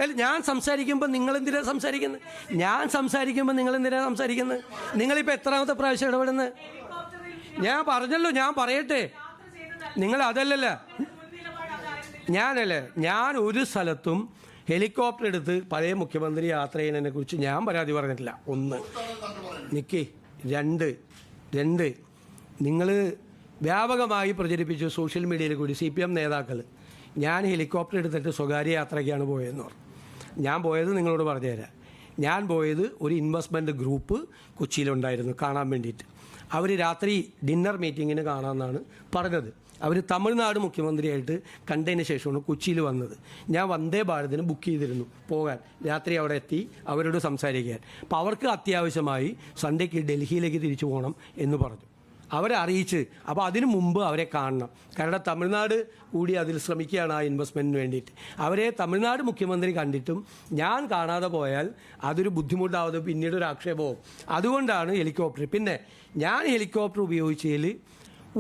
അല്ല, ഞാൻ സംസാരിക്കുമ്പോൾ നിങ്ങൾ എന്തിനാണ് സംസാരിക്കുന്നത്? ഞാൻ സംസാരിക്കുമ്പോൾ നിങ്ങൾ എന്തിനാണ് സംസാരിക്കുന്നത്? നിങ്ങളിപ്പോൾ എത്രാമത്തെ പ്രാവശ്യം ഇടപെടുന്നത്? ഞാൻ പറഞ്ഞല്ലോ, ഞാൻ പറയട്ടെ. നിങ്ങൾ അതല്ലല്ലോ, ഞാൻ ഒരു സ്ഥലത്തും ഹെലികോപ്റ്റർ എടുത്ത് പഴയ മുഖ്യമന്ത്രി യാത്ര ചെയ്യുന്നതിനെ കുറിച്ച് ഞാൻ പരാതി പറഞ്ഞിട്ടില്ല. ഒന്ന് നിൽക്കേ. രണ്ട് നിങ്ങൾ വ്യാപകമായി പ്രചരിപ്പിച്ചു സോഷ്യൽ മീഡിയയിൽ കൂടി CPM നേതാക്കൾ ഞാൻ ഹെലികോപ്റ്റർ എടുത്തിട്ട് സ്വകാര്യ യാത്രയ്ക്കാണ് പോയതെന്ന് പറഞ്ഞു. ഞാൻ പോയത് നിങ്ങളോട് പറഞ്ഞുതരാം. ഞാൻ പോയത് ഒരു ഇൻവെസ്റ്റ്മെൻറ്റ് ഗ്രൂപ്പ് കൊച്ചിയിലുണ്ടായിരുന്നു കാണാൻ വേണ്ടിയിട്ട്. അവർ രാത്രി ഡിന്നർ മീറ്റിങ്ങിന് കാണാമെന്നാണ് പറഞ്ഞത്. അവർ തമിഴ്നാട് മുഖ്യമന്ത്രിയായിട്ട് കണ്ടതിന് ശേഷമാണ് കൊച്ചിയിൽ വന്നത്. ഞാൻ വന്ദേ ഭാരതിന് ബുക്ക് ചെയ്തിരുന്നു പോകാൻ. രാത്രി അവിടെ എത്തി അവരോട് സംസാരിക്കാൻ. അപ്പോൾ അവർക്ക് അത്യാവശ്യമായി സൺഡേക്ക് ഡൽഹിയിലേക്ക് തിരിച്ചു പോകണം എന്ന് പറഞ്ഞു. അവരെ അറിയിച്ച്, അപ്പോൾ അതിനു മുമ്പ് അവരെ കാണണം. കാരണം തമിഴ്നാട് കൂടി അതിൽ ശ്രമിക്കുകയാണ് ആ ഇൻവെസ്റ്റ്മെൻറ്റിന് വേണ്ടിയിട്ട്. അവരെ തമിഴ്നാട് മുഖ്യമന്ത്രി കണ്ടിട്ടും ഞാൻ കാണാതെ പോയാൽ അതൊരു ബുദ്ധിമുട്ടാവുന്നത്, പിന്നീട് ഒരു ആക്ഷേപവും. അതുകൊണ്ടാണ് ഹെലികോപ്റ്റർ. പിന്നെ ഞാൻ ഹെലികോപ്റ്റർ ഉപയോഗിച്ചതിൽ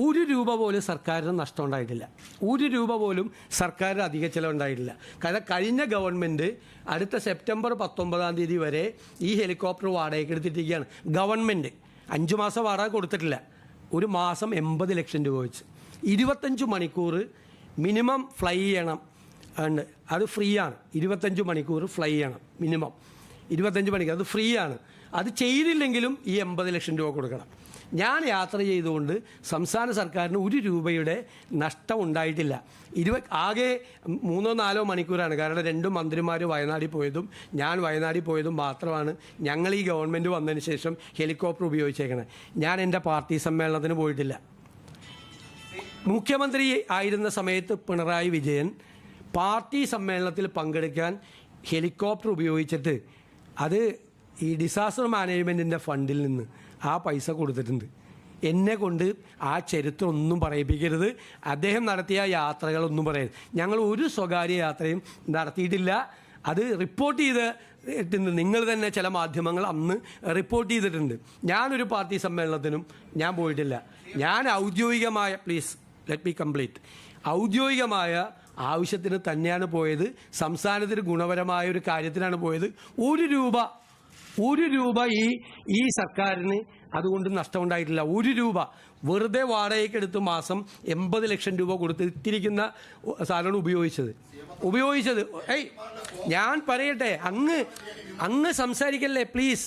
₹1 പോലും സർക്കാരിന് നഷ്ടം ഉണ്ടായിട്ടില്ല. ₹1 പോലും സർക്കാരിന് അധിക ചിലവുണ്ടായിട്ടില്ല. കാരണം കഴിഞ്ഞ ഗവൺമെൻറ് അടുത്ത സെപ്റ്റംബർ 19 വരെ ഈ ഹെലികോപ്റ്റർ വാടകയ്ക്ക് എടുത്തിട്ടിരിക്കുകയാണ്. ഗവൺമെൻറ് 5 മാസം വാടക കൊടുത്തിട്ടില്ല. ഒരു മാസം 80 ലക്ഷം രൂപ വെച്ച് 25 മണിക്കൂർ മിനിമം ഫ്ലൈ ചെയ്യണം. അത് ഫ്രീ ആണ്. 25 മണിക്കൂർ ഫ്ലൈ ചെയ്യണം മിനിമം. 25 മണിക്കൂർ അത് ഫ്രീ ആണ്. അത് ചെയ്തില്ലെങ്കിലും ഈ 80 ലക്ഷം രൂപ കൊടുക്കണം. ഞാൻ യാത്ര ചെയ്തുകൊണ്ട് സംസ്ഥാന സർക്കാരിന് ₹1 നഷ്ടം ഉണ്ടായിട്ടില്ല. ആകെ 3-4 മണിക്കൂറാണ്. കാരണം 2 മന്ത്രിമാർ വയനാട്ടിൽ പോയതും ഞാൻ വയനാട്ടിൽ പോയതും മാത്രമാണ് ഞങ്ങൾ ഈ ഗവൺമെൻറ് വന്നതിന് ശേഷം ഹെലികോപ്റ്റർ ഉപയോഗിച്ചേക്കണത്. ഞാൻ എൻ്റെ പാർട്ടി സമ്മേളനത്തിന് പോയിട്ടില്ല. മുഖ്യമന്ത്രി ആയിരുന്ന സമയത്ത് പിണറായി വിജയൻ പാർട്ടി സമ്മേളനത്തിൽ പങ്കെടുക്കാൻ ഹെലികോപ്റ്റർ ഉപയോഗിച്ചിട്ട് അത് ഈ ഡിസാസ്റ്റർ മാനേജ്മെൻറ്റിൻ്റെ ഫണ്ടിൽ നിന്ന് ആ പൈസ കൊടുത്തിട്ടുണ്ട്. എന്നെ കൊണ്ട് ആ ചരിത്രം ഒന്നും പറയിപ്പിക്കരുത്. അദ്ദേഹം നടത്തിയ യാത്രകളൊന്നും പറയരുത്. ഞങ്ങൾ ഒരു സ്വകാര്യ യാത്രയും നടത്തിയിട്ടില്ല. അത് റിപ്പോർട്ട് ചെയ്തിട്ടുണ്ട്. നിങ്ങൾ തന്നെ ചില മാധ്യമങ്ങൾ അന്ന് റിപ്പോർട്ട് ചെയ്തിട്ടുണ്ട്. ഞാനൊരു പാർട്ടി സമ്മേളനത്തിനും ഞാൻ പോയിട്ടില്ല. ഞാൻ ഔദ്യോഗികമായ ഔദ്യോഗികമായ ആവശ്യത്തിന് തന്നെയാണ് പോയത്. സംസ്ഥാനത്തിന് ഗുണപരമായ ഒരു കാര്യത്തിനാണ് പോയത്. ₹1 ഈ സർക്കാരിന് അതുകൊണ്ട് നഷ്ടമുണ്ടായിട്ടില്ല. ₹1 വെറുതെ വാടകയ്ക്കെടുത്ത് മാസം 80 ലക്ഷം രൂപ കൊടുത്ത് ഇത്തിരിക്കുന്ന സാധനമാണ് ഉപയോഗിച്ചത്. ഞാൻ പറയട്ടെ, അങ്ങ് സംസാരിക്കല്ലേ പ്ലീസ്.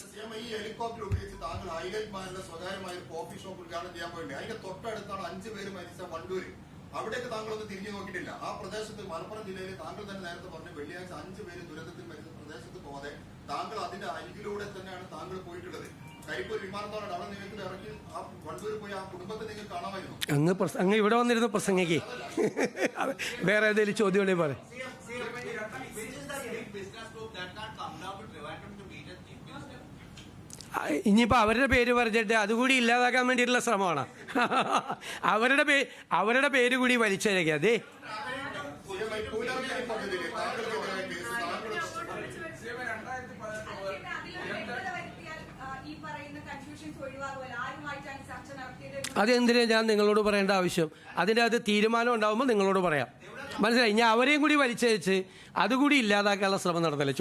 അവിടേക്ക് താങ്കളൊന്നും തിരിഞ്ഞു നോക്കിയിട്ടില്ല. ആ പ്രദേശത്ത് മലപ്പുറം ജില്ലയിൽ താങ്കൾ തന്നെ നേരത്തെ പറഞ്ഞു വെള്ളിയാഴ്ച 5 പേര് ദുരന്തത്തിൽ മരിച്ച പ്രദേശത്ത് പോകാതെ താങ്കൾ അതിന്റെ അരികിലൂടെ തന്നെയാണ് താങ്കൾ പോയിട്ടുള്ളത്. കരിപ്പൂർ വിമാനത്താവളം അവിടെ നിങ്ങൾക്ക് ഇറക്കി ആ വണ്ടൂർ പോയി ആ കുടുംബത്തെ നിങ്ങൾക്ക് കാണാമായിരുന്നു. അങ്ങ് ഇവിടെ വന്നിരുന്നു പ്രസംഗിക്ക്. വേറെ ഏതെങ്കിലും ചോദ്യം ഉണ്ടെങ്കിൽ പറ. ഇനിയിപ്പോൾ അവരുടെ പേര് പറഞ്ഞിട്ട് അതുകൂടി ഇല്ലാതാക്കാൻ വേണ്ടിയിട്ടുള്ള ശ്രമമാണ്. അവരുടെ പേര് കൂടി വലിച്ചേക്കുക. അതെ, അതെന്തിനാ ഞാൻ നിങ്ങളോട് പറയേണ്ട ആവശ്യം? അതിൻ്റെ അത് തീരുമാനം ഉണ്ടാകുമ്പോൾ നിങ്ങളോട് പറയാം. മനസ്സിലായി? ഞാൻ അവരെയും കൂടി വലിച്ചയച്ച് അതുകൂടി ഇല്ലാതാക്കാനുള്ള ശ്രമം നടത്തല്ലേ?